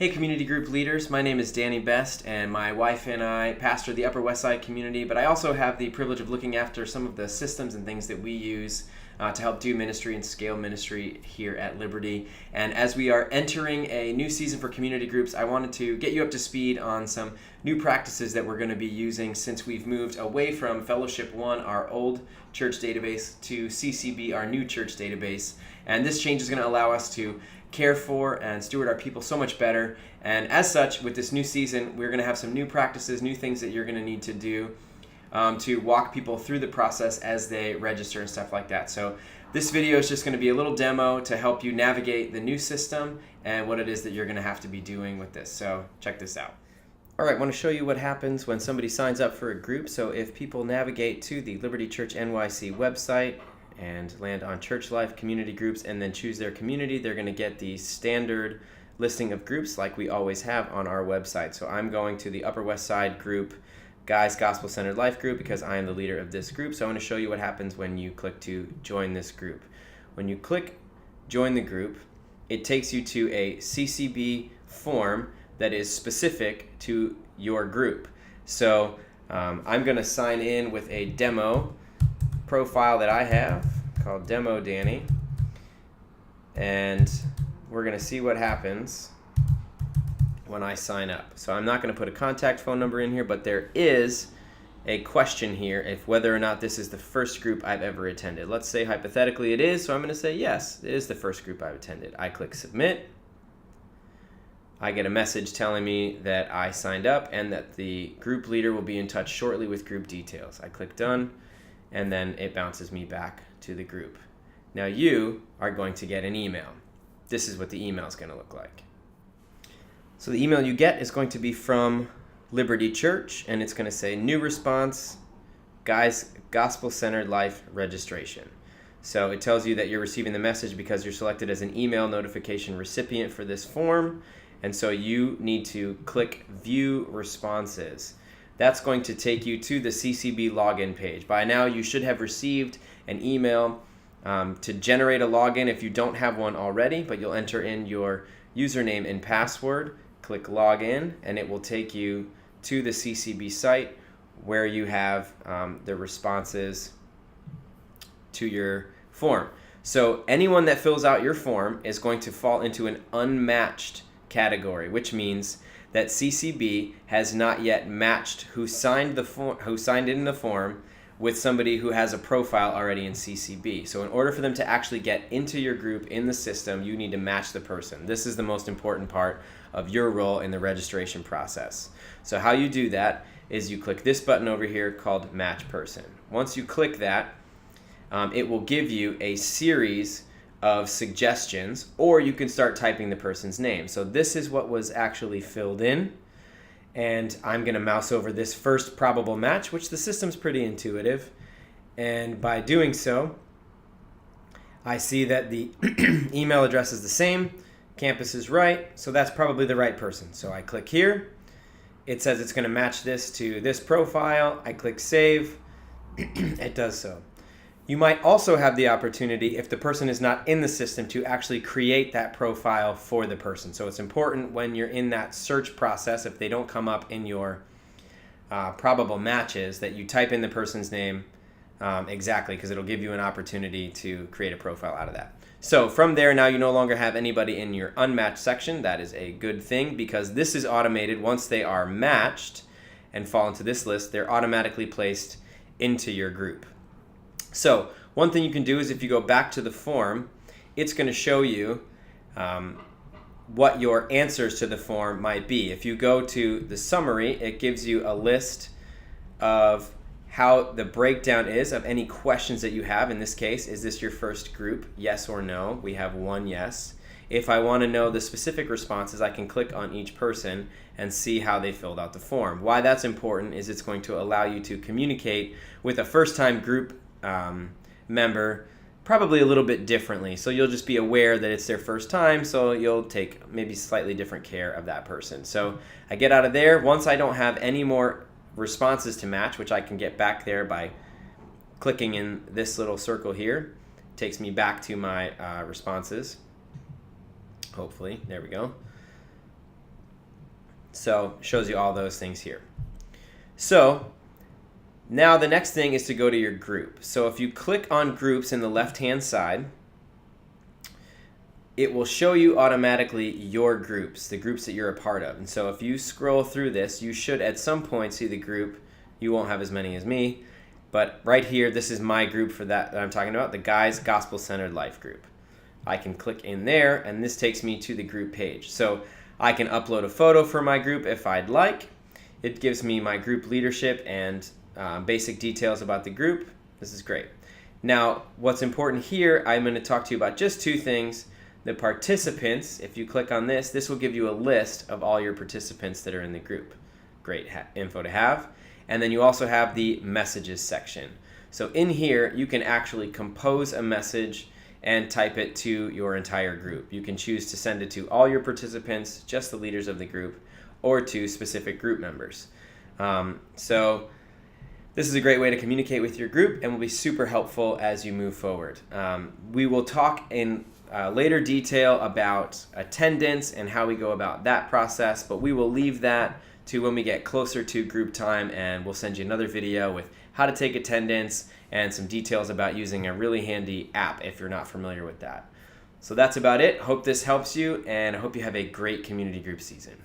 Hey community group leaders, my name is Danny Best and my wife and I pastor the Upper West Side community, but I also have the privilege of looking after some of the systems and things that we use to help do ministry and scale ministry here at Liberty. And as we are entering a new season for community groups, I wanted to get you up to speed on some new practices that we're going to be using since we've moved away from Fellowship One, our old church database, to CCB, our new church database. And this change is going to allow us to care for and steward our people so much better. And as such, with this new season, we're going to have some new practices, new things that you're going to need to do to walk people through the process as they register and stuff like that. So this video is just going to be a little demo to help you navigate the new system and what it is that you're going to have to be doing with this. So check this out. All right, I want to show you what happens when somebody signs up for a group. So if people navigate to the Liberty Church NYC website and land on Church Life Community Groups and then choose their community, they're going to get the standard listing of groups like we always have on our website. So I'm going to the Upper West Side group, Guys Gospel Centered Life group, because I am the leader of this group. So I want to show you what happens when you click to join this group. When you click join the group, it takes you to a CCB form that is specific to your group. So I'm going to sign in with a demo profile that I have called Demo Danny, and we're going to see what happens when I sign up. So I'm not going to put a contact phone number in here, but there is a question here if whether or not this is the first group I've ever attended. Let's say hypothetically it is, so I'm going to say yes, it is the first group I've attended. I click submit. I get a message telling me that I signed up and that the group leader will be in touch shortly with group details. I click done, and then it bounces me back to the group. Now you are going to get an email. This is what the email is going to look like. So the email you get is going to be from Liberty Church, and it's going to say new response, Guys Gospel Centered Life registration. So it tells you that you're receiving the message because you're selected as an email notification recipient for this form, and so you need to click view responses. That's going to take you to the CCB login page. By now, you should have received an email to generate a login if you don't have one already, but you'll enter in your username and password, click login, and it will take you to the CCB site where you have the responses to your form. So anyone that fills out your form is going to fall into an unmatched category, which means that CCB has not yet matched who signed in the form with somebody who has a profile already in CCB. So in order for them to actually get into your group in the system, you need to match the person. This is the most important part of your role in the registration process. So how you do that is you click this button over here called Match Person. Once you click that, it will give you a series of suggestions, or you can start typing the person's name. So this is what was actually filled in, and I'm going to mouse over this first probable match, which the system's pretty intuitive, and by doing so, I see that the email address is the same, campus is right, so that's probably the right person. So I click here, it says it's going to match this to this profile, I click save, it does so. You might also have the opportunity, if the person is not in the system, to actually create that profile for the person. So it's important when you're in that search process, if they don't come up in your probable matches, that you type in the person's name exactly, because it'll give you an opportunity to create a profile out of that. So from there, now you no longer have anybody in your unmatched section. That is a good thing, because this is automated. Once they are matched and fall into this list, they're automatically placed into your group. So one thing you can do is if you go back to the form, it's going to show you what your answers to the form might be. If you go to the summary, it gives you a list of how the breakdown is of any questions that you have. In this case, is this your first group? Yes or no? We have one yes. If I want to know the specific responses, I can click on each person and see how they filled out the form. Why that's important is it's going to allow you to communicate with a first-time group member probably a little bit differently. So you'll just be aware that it's their first time, so you'll take maybe slightly different care of that person. So I get out of there. Once I don't have any more responses to match, which I can get back there by clicking in this little circle here, takes me back to my responses. Hopefully, there we go. So it shows you all those things here. So now the next thing is to go to your group. So if you click on groups in the left-hand side, it will show you automatically your groups, the groups that you're a part of. And so if you scroll through this, you should at some point see the group. You won't have as many as me, but right here, this is my group for that I'm talking about, the Guys Gospel-Centered Life group. I can click in there, and this takes me to the group page. So I can upload a photo for my group if I'd like. It gives me my group leadership and basic details about the group. This is great. Now, what's important here, I'm going to talk to you about just two things. The participants, if you click on this, this will give you a list of all your participants that are in the group. Great info to have. And then you also have the messages section. So in here, you can actually compose a message and type it to your entire group. You can choose to send it to all your participants, just the leaders of the group, or to specific group members. So this is a great way to communicate with your group and will be super helpful as you move forward. We will talk in later detail about attendance and how we go about that process, but we will leave that to when we get closer to group time, and we'll send you another video with how to take attendance and some details about using a really handy app if you're not familiar with that. So that's about it. Hope this helps you, and I hope you have a great community group season.